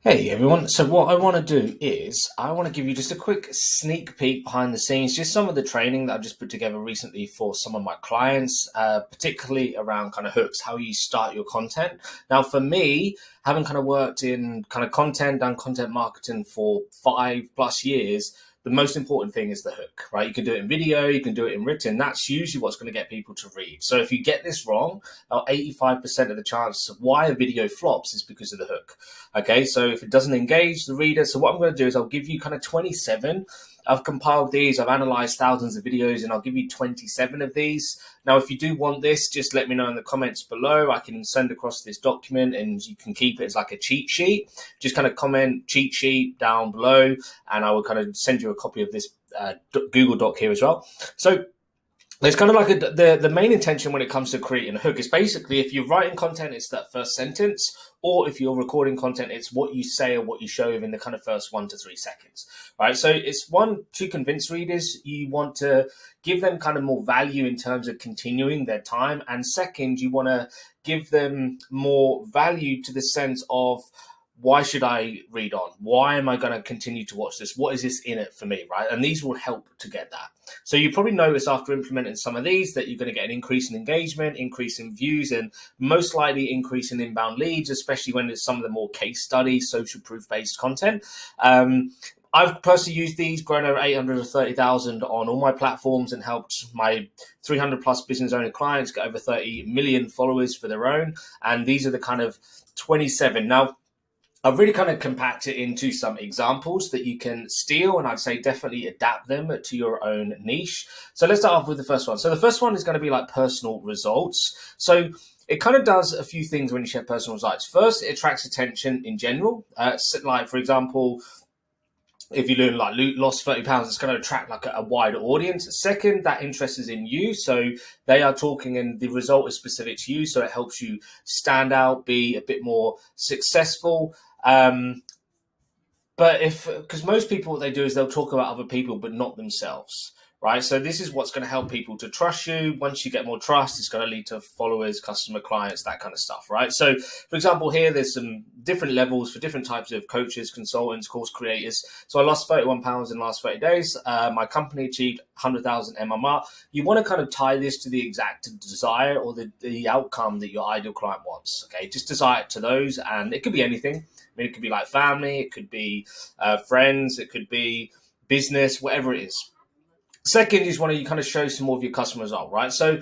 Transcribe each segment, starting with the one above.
Hey everyone, so what I want to do is I want to give you just a quick sneak peek behind the scenes, just some of the training that I've just put together recently for some of my clients, particularly around kind of hooks, how you start your content. Now, for me, having kind of worked in kind of content and content marketing for 5+ years, the most important thing is the hook, right? You can do it in video, you can do it in written. That's usually what's going to get people to read. So if you get this wrong, about 85% of the chances of why a video flops is because of the hook. Okay, so if it doesn't engage the reader, so what I'm going to do is I'll give you kind of 27. I've compiled these, I've analyzed thousands of videos, and I'll give you 27 of these. Now, if you do want this, just let me know in the comments below. I can send across this document and you can keep it as like a cheat sheet. Just kind of comment cheat sheet down below, and I will kind of send you a copy of this Google Doc here as well. So there's kind of like the main intention when it comes to creating a hook is basically if you're writing content, it's that first sentence, or if you're recording content, it's what you say or what you show in the kind of first 1 to 3 seconds, right? So it's one, to convince readers, you want to give them kind of more value in terms of continuing their time. And second, you want to give them more value to the sense of, why should I read on? Why am I going to continue to watch this? What is this in it for me, right? And these will help to get that. So you probably notice after implementing some of these that you're going to get an increase in engagement, increase in views, and most likely increase in inbound leads, especially when it's some of the more case study, social proof based content. I've personally used these, grown over 830,000 on all my platforms and helped my 300 plus business owner clients get over 30 million followers for their own. And these are the kind of 27. Now, I've really kind of compacted it into some examples that you can steal, and I'd say definitely adapt them to your own niche. So let's start off with the first one. So the first one is going to be like personal results. So it kind of does a few things when you share personal results. First, it attracts attention in general. Like, for example, if you learn like lost 30 pounds, it's going to attract like a wider audience. Second, that interest is in you. So they are talking and the result is specific to you. So it helps you stand out, be a bit more successful. But because most people, what they do is they'll talk about other people, but not themselves, right? So this is what's going to help people to trust you. Once you get more trust, it's going to lead to followers, customer, clients, that kind of stuff, right? So, for example, here there's some different levels for different types of coaches, consultants, course creators. So I lost 31 pounds in the last 30 days. My company achieved 100,000 MMR. You want to kind of tie this to the exact desire or the outcome that your ideal client wants. Okay, just desire it to those, and it could be anything. I mean, it could be like family, it could be friends, it could be business, whatever it is. Second, you just want to kind of show some more of your customer result, right? So,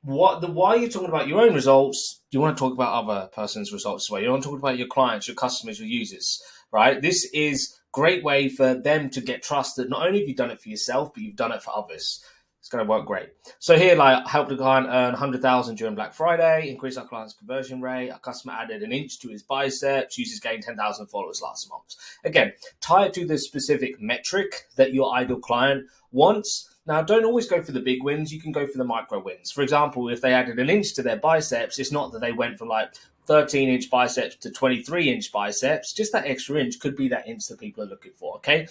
why you're talking about your own results, you want to talk about other person's results as well. You want to talk about your clients, your customers, your users, right? This is a great way for them to get trust that not only have you done it for yourself, but you've done it for others. It's going to work great. So here, like, help the client earn 100,000 during Black Friday, increase our client's conversion rate. Our customer added an inch to his biceps. Users gained 10,000 followers last month. Again, tie it to the specific metric that your ideal client wants. Now, don't always go for the big wins. You can go for the micro wins. For example, if they added an inch to their biceps, it's not that they went from like 13-inch biceps to 23-inch biceps. Just that extra inch could be that inch that people are looking for. Okay.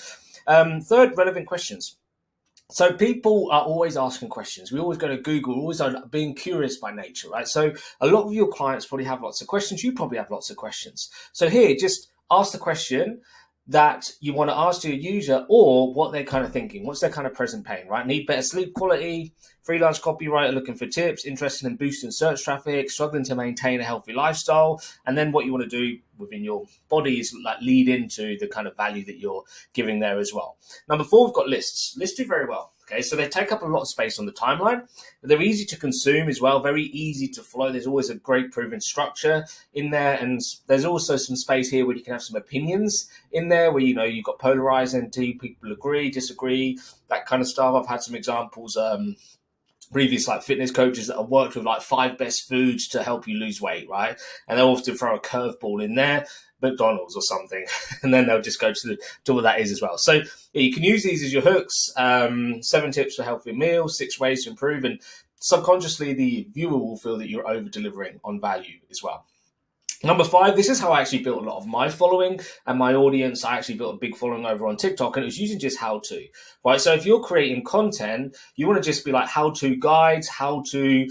Third, relevant questions. So people are always asking questions. We always go to Google, always are being curious by nature, right? So a lot of your clients probably have lots of questions. You probably have lots of questions. So here, just ask the question that you want to ask to your user or what they're kind of thinking. What's their kind of present pain, right? Need better sleep quality, freelance copywriter looking for tips, interested in boosting search traffic, struggling to maintain a healthy lifestyle. And then what you want to do within your body is like lead into the kind of value that you're giving there as well. Number 4, we've got lists. Lists do very well. Okay, so they take up a lot of space on the timeline, but they're easy to consume as well, very easy to follow. There's always a great proven structure in there, and there's also some space here where you can have some opinions in there where, you know, you've got polarizing, people agree, disagree, that kind of stuff. I've had some examples, previous like fitness coaches that have worked with like 5 best foods to help you lose weight, right? And they'll often throw a curveball in there, McDonald's or something, and then they'll just go to what that is as well. So yeah, you can use these as your hooks. 7 tips for healthy meals, 6 ways to improve, and subconsciously the viewer will feel that you're over delivering on value as well. Number 5, this is how I actually built a lot of my following and my audience. I actually built a big following over on TikTok, and it was using just how to, right? So if you're creating content, you want to just be like how to guides, how to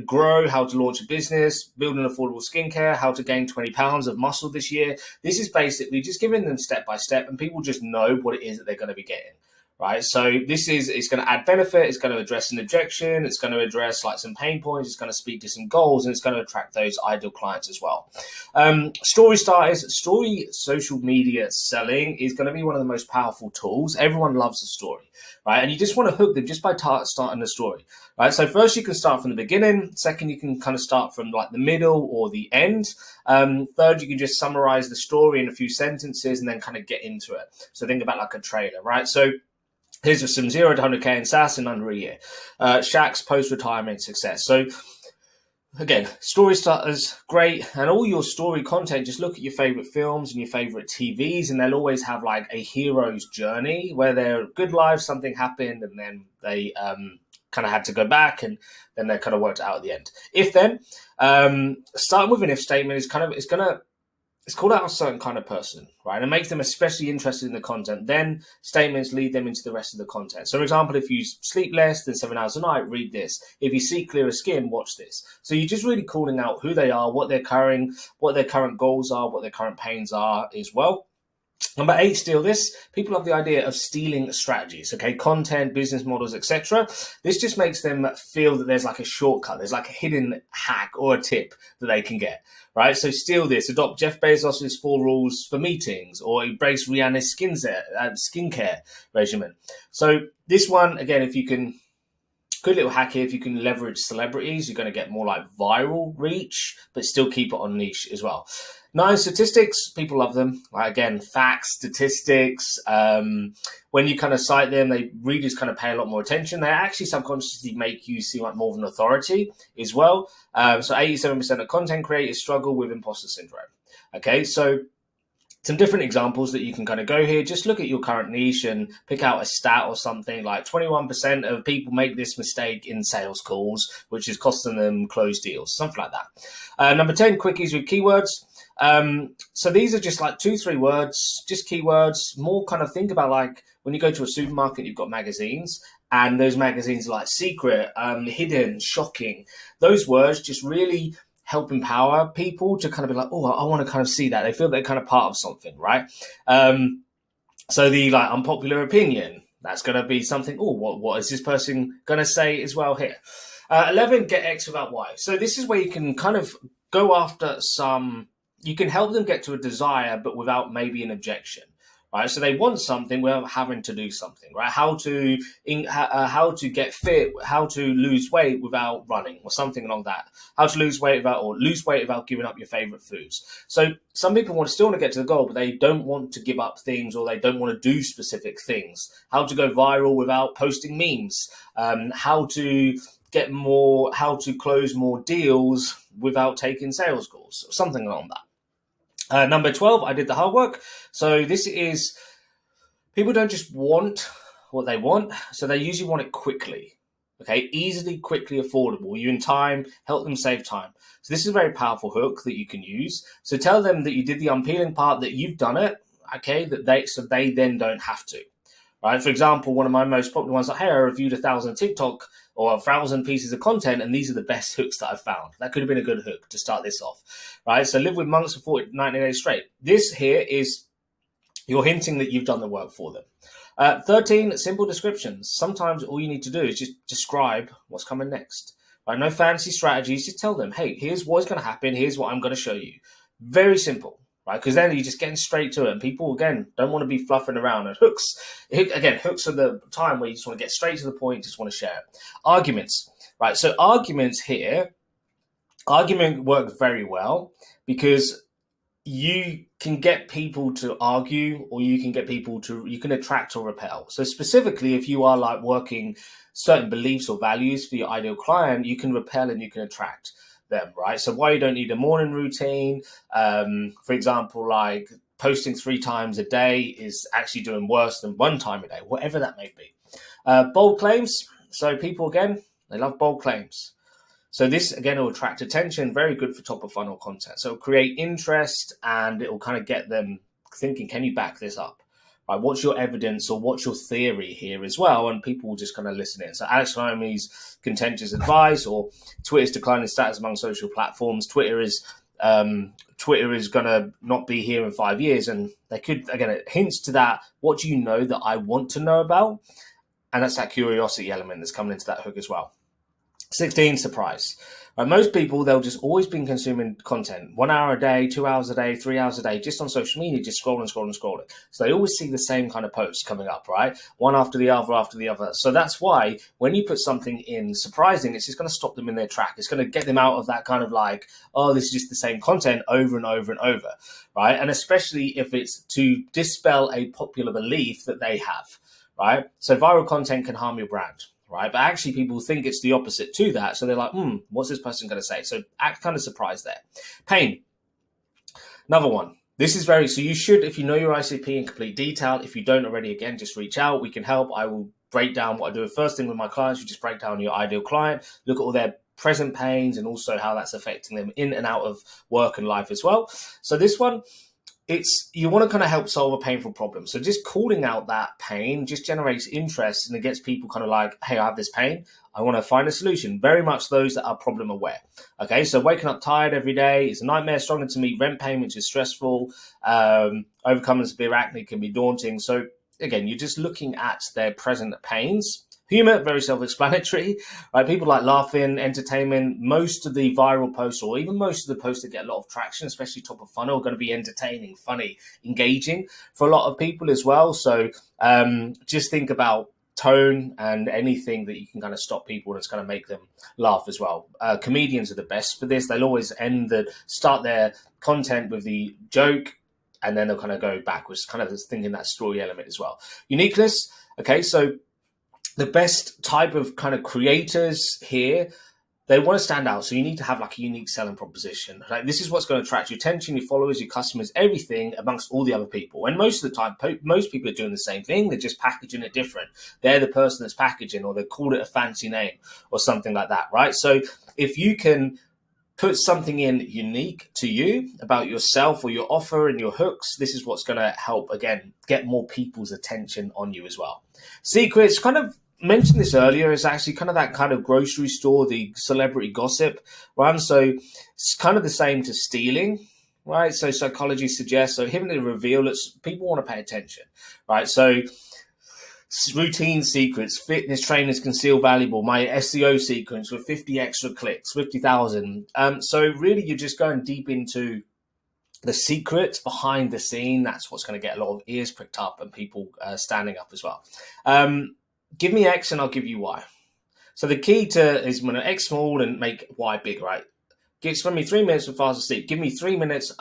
grow, how to launch a business, build an affordable skincare, how to gain 20 pounds of muscle this year. This is basically just giving them step by step, and people just know what it is that they're going to be getting. Right, so it's going to add benefit, it's going to address an objection, it's going to address like some pain points, it's going to speak to some goals, and it's going to attract those ideal clients as well. Story social media selling is going to be one of the most powerful tools. Everyone loves a story, right? And you just want to hook them just by starting the story, right? So first you can start from the beginning. Second, you can kind of start from like the middle or the end. Third, you can just summarize the story in a few sentences and then kind of get into it. So think about like a trailer, right? So here's some 0 to 100K in SaaS in under a year. Shaq's post-retirement success. So again, story starters, great. And all your story content, just look at your favorite films and your favorite TVs, and they'll always have like a hero's journey where they're good lives, something happened, and then they kind of had to go back, and then they kind of worked out at the end. If then, starting with an if statement it's called out a certain kind of person, right? And it makes them especially interested in the content. Then statements lead them into the rest of the content. So, for example, if you sleep less than 7 hours a night, read this. If you see clearer skin, watch this. So you're just really calling out who they are, what their current goals are, what their current pains are as well. Number 8, steal this. People have the idea of stealing strategies, okay? Content, business models, etc. This just makes them feel that there's like a shortcut, there's like a hidden hack or a tip that they can get, right? So steal this. Adopt Jeff Bezos' 4 rules for meetings, or embrace Rihanna's skincare regimen. So this one, again, if you can, good little hack here, if you can leverage celebrities, you're going to get more like viral reach, but still keep it on niche as well. 9, statistics, people love them. Like, again, facts, statistics. When you kind of cite them, readers kind of pay a lot more attention. They actually subconsciously make you seem like more of an authority as well. So 87% of content creators struggle with imposter syndrome. Okay, so some different examples that you can kind of go here. Just look at your current niche and pick out a stat or something like 21% of people make this mistake in sales calls, which is costing them closed deals, something like that. Number 10, quickies with keywords. So these are just like 2-3 words, just keywords, more kind of think about like when you go to a supermarket, you've got magazines, and those magazines are like secret, hidden, shocking. Those words just really help empower people to kind of be like, oh, I want to kind of see that. They feel they're kind of part of something, right? So the like unpopular opinion, that's going to be something, oh, what is this person going to say as well here? 11, get X without Y. So this is where you can kind of go after you can help them get to a desire, but without maybe an objection, right? So they want something without having to do something, right? How to get fit, how to lose weight without running, or something along that. How to lose weight without giving up your favorite foods. So some people still want to get to the goal, but they don't want to give up things, or they don't want to do specific things. How to go viral without posting memes. How to close more deals without taking sales calls, something along that. Number 12, I did the hard work. So this is, people don't just want what they want, so they usually want it quickly. Okay, easily, quickly, affordable. You in time, help them save time. So this is a very powerful hook that you can use. So tell them that you did the unpeeling part, that you've done it, okay, so they then don't have to. Right? For example, one of my most popular ones, like, hey, I reviewed 1,000 TikTok or 1,000 pieces of content, and these are the best hooks that I've found. That could have been a good hook to start this off, right? So live with monks for 90 days straight. This here is, you're hinting that you've done the work for them. 13, simple descriptions. Sometimes all you need to do is just describe what's coming next. Right? No fancy strategies. Just tell them, hey, here's what's going to happen. Here's what I'm going to show you. Very simple. Right, because then you're just getting straight to it, and people again don't want to be fluffing around. And hooks are the time where you just want to get straight to the point, just want to share it. Arguments, right? So arguments work very well because you can get people to argue, or you can attract or repel. So specifically, if you are like working certain beliefs or values for your ideal client, you can repel and you can attract them, right? So why you don't need a morning routine, for example, like posting 3 times a day is actually doing worse than 1 time a day, whatever that may be. Bold claims. So people, again, they love bold claims. So this, again, will attract attention, very good for top of funnel content. So it'll create interest and it will kind of get them thinking, can you back this up? Right, what's your evidence or what's your theory here as well? And people will just kind of listen in. So Alex Naomi's contentious advice, or Twitter's declining status among social platforms. Twitter is going to not be here in 5 years. And they could, again, it hints to that. What do you know that I want to know about? And that's that curiosity element that's coming into that hook as well. 16, surprise. Right, most people, they'll just always been consuming content 1 hour a day, 2 hours a day, 3 hours a day, just on social media, just scrolling. So they always see the same kind of posts coming up, right? One after the other. So that's why when you put something in surprising, it's just going to stop them in their track. It's going to get them out of that kind of like, oh, this is just the same content over and over and over, right? And especially if it's to dispel a popular belief that they have, right? So viral content can harm your brand. Right, but actually people think it's the opposite to that. So they're like, what's this person going to say? So act kind of surprised there. Pain. Another one. This is so you should, if you know your ICP in complete detail, if you don't already, again, just reach out. We can help. I will break down what I do. First thing with my clients, you just break down your ideal client, look at all their present pains and also how that's affecting them in and out of work and life as well. So this one, you want to kind of help solve a painful problem. So just calling out that pain just generates interest and it gets people kind of like, hey, I have this pain. I want to find a solution. Very much those that are problem aware. Okay, so waking up tired every day is a nightmare. Struggling to meet rent payments is stressful. Overcoming severe acne can be daunting. So again, you're just looking at their present pains. Humor, very self-explanatory, right? People like laughing, entertainment. Most of the viral posts, or even most of the posts that get a lot of traction, especially top of funnel, are going to be entertaining, funny, engaging for a lot of people as well. So just think about tone and anything that you can kind of stop people and it's going to make them laugh as well. Comedians are the best for this. They'll always start their content with the joke and then they'll kind of go backwards, kind of thinking that story element as well. Uniqueness. Okay, so the best type of kind of creators here, they want to stand out. So you need to have like a unique selling proposition. Like this is what's going to attract your attention, your followers, your customers, everything amongst all the other people. And most of the time, most people are doing the same thing. They're just packaging it different. They're the person that's packaging, or they call it a fancy name or something like that, right? So if you can put something in unique to you about yourself or your offer and your hooks, this is what's going to help, again, get more people's attention on you as well. Secrets, kind of mentioned this earlier, is actually kind of that kind of grocery store, the celebrity gossip one. So it's kind of the same to stealing, right? So psychology suggests, so hitting the reveal, people want to pay attention, right? So routine secrets, fitness trainers conceal valuable, my SEO sequence with 50 extra clicks, 50,000. So really you're just going deep into the secrets behind the scene. That's what's going to get a lot of ears pricked up and people standing up as well. Give me X and I'll give you Y. So the key is when X small and make Y big, right? Spend me 3 minutes with fast asleep. Give me 3 minutes.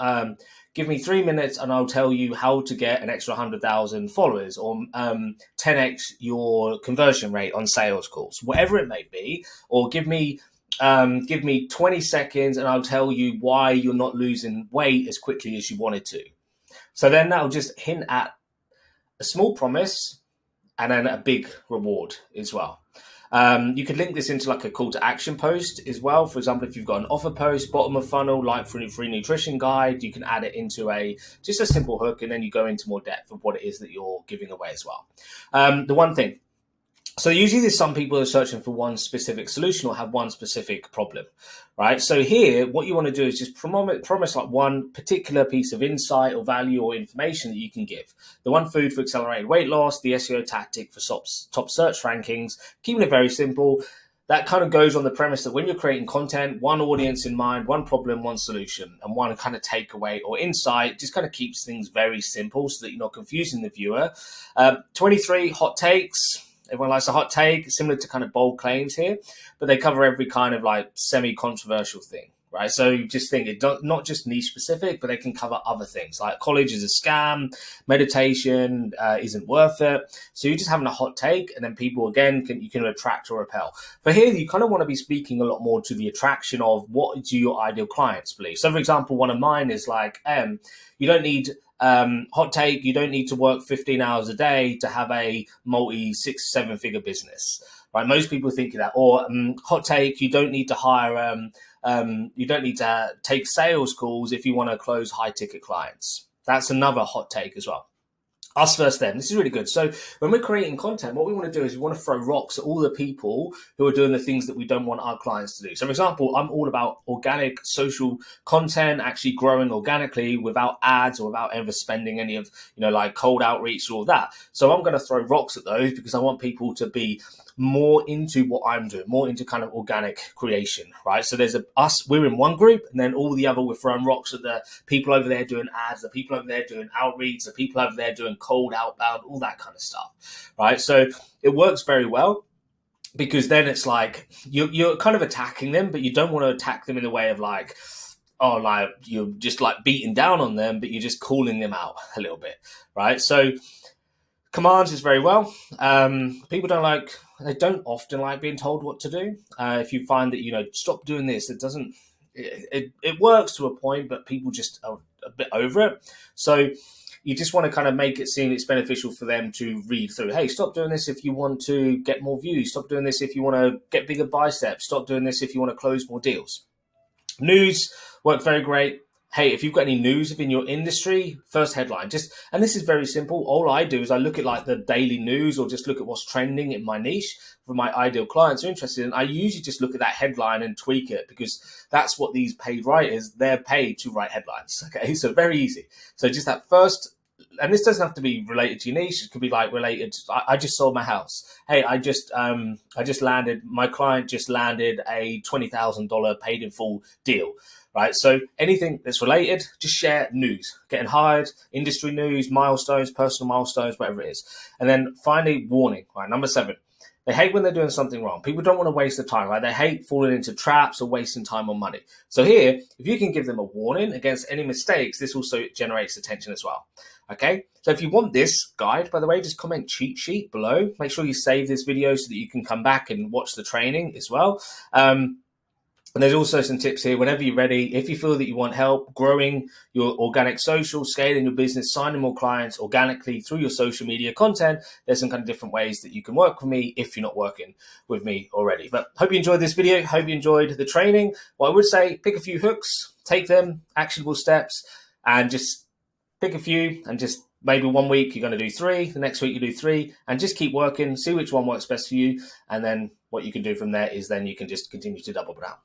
Give me 3 minutes and I'll tell you how to get an extra 100,000 followers, or 10x your conversion rate on sales calls, whatever it may be. Or give me 20 seconds and I'll tell you why you're not losing weight as quickly as you wanted to. So then that'll just hint at a small promise and then a big reward as well. You could link this into like a call to action post as well. For example, if you've got an offer post, bottom of funnel, like for a free nutrition guide, you can add it into just a simple hook, and then you go into more depth of what it is that you're giving away as well. The one thing. So usually there's some people who are searching for one specific solution or have one specific problem, right? So here, what you want to do is just promise like one particular piece of insight or value or information that you can give. The one food for accelerated weight loss, the SEO tactic for top search rankings, keeping it very simple. That kind of goes on the premise that when you're creating content, one audience in mind, one problem, one solution, and one kind of takeaway or insight, just kind of keeps things very simple so that you're not confusing the viewer. 23 hot takes. Everyone likes a hot take, similar to kind of bold claims here, but they cover every kind of like semi-controversial thing, right? So just think not just niche specific, but they can cover other things like college is a scam, meditation isn't worth it. So you're just having a hot take, and then people again you can attract or repel. But here you kind of want to be speaking a lot more to the attraction of what do your ideal clients believe. So for example, one of mine is like, you don't need hot take, you don't need to work 15 hours a day to have a multi 6-7 figure business, right? Most people think of that. Or hot take, you don't need to hire, you don't need to take sales calls if you want to close high ticket clients. That's another hot take as well. Us first them. This is really good. So when we're creating content, what we want to do is we want to throw rocks at all the people who are doing the things that we don't want our clients to do. So for example, I'm all about organic social content, actually growing organically without ads or without ever spending any of, like cold outreach or all that. So I'm going to throw rocks at those because I want people to be more into what I'm doing, more into kind of organic creation, right? So there's we're in one group, and then all the other, we're throwing rocks at the people over there doing ads, the people over there doing outreach, the people over there doing cold outbound, all that kind of stuff, right? So it works very well because then it's like you're kind of attacking them, but you don't want to attack them in the way of like, oh, like you're just like beating down on them, but you're just calling them out a little bit, right? So commands is very well. People don't often like being told what to do. If you find that, stop doing this, it works to a point, but people just are a bit over it. So you just want to kind of make it seem it's beneficial for them to read through. Hey, stop doing this if you want to get more views. Stop doing this if you want to get bigger biceps. Stop doing this if you want to close more deals. News work very great. Hey, if you've got any news within your industry, first headline. And this is very simple. All I do is I look at like the daily news or just look at what's trending in my niche for my ideal clients who are interested in. I usually just look at that headline and tweak it because that's what these paid writers, they're paid to write headlines. Okay, so very easy. So just that first, and this doesn't have to be related to your niche. It could be like related to, I just sold my house. Hey, my client just landed a $20,000 paid in full deal. Right, so anything that's related, just share news, getting hired, industry news, milestones, personal milestones, whatever it is. And then finally, warning, right, number 7. They hate when they're doing something wrong. People don't want to waste their time, right? They hate falling into traps or wasting time or money. So here, if you can give them a warning against any mistakes, this also generates attention as well. Okay, so if you want this guide, by the way, just comment cheat sheet below. Make sure you save this video so that you can come back and watch the training as well. And there's also some tips here. Whenever you're ready, if you feel that you want help growing your organic social, scaling your business, signing more clients organically through your social media content, there's some kind of different ways that you can work with me if you're not working with me already. But hope you enjoyed this video. Hope you enjoyed the training. What I would say, pick a few hooks, take them, actionable steps, and just pick a few and just maybe one week you're going to do 3, the next week you do 3, and just keep working, see which one works best for you. And then what you can do from there is then you can just continue to double down.